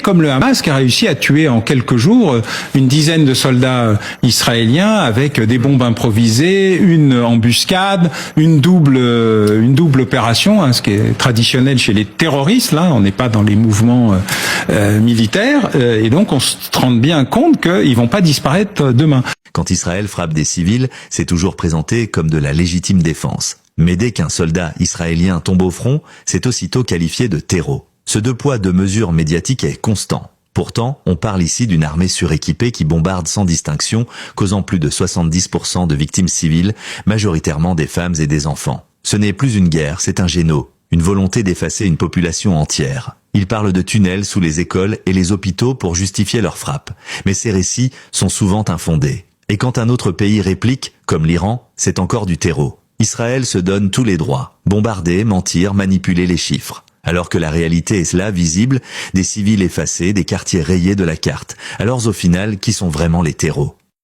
Comme le Hamas qui a réussi à tuer en quelques jours une dizaine de soldats israéliens avec des bombes improvisées, une embuscade, une double opération, hein, ce qui est traditionnel chez les terroristes. Là, on n'est pas dans les mouvements militaires, et donc on se rend bien compte qu'ils vont pas disparaître demain. Quand Israël frappe des civils, c'est toujours présenté comme de la légitime défense. Mais dès qu'un soldat israélien tombe au front, c'est aussitôt qualifié de terreau. Ce deux poids deux mesures médiatique est constant. Pourtant, on parle ici d'une armée suréquipée qui bombarde sans distinction, causant plus de 70% de victimes civiles, majoritairement des femmes et des enfants. Ce n'est plus une guerre, c'est un géno, une volonté d'effacer une population entière. Ils parlent de tunnels sous les écoles et les hôpitaux pour justifier leurs frappes. Mais ces récits sont souvent infondés. Et quand un autre pays réplique, comme l'Iran, c'est encore du terreau. Israël se donne tous les droits. Bombarder, mentir, manipuler les chiffres. Alors que la réalité est là, visible, des civils effacés, des quartiers rayés de la carte. Alors au final, qui sont vraiment les terreaux ?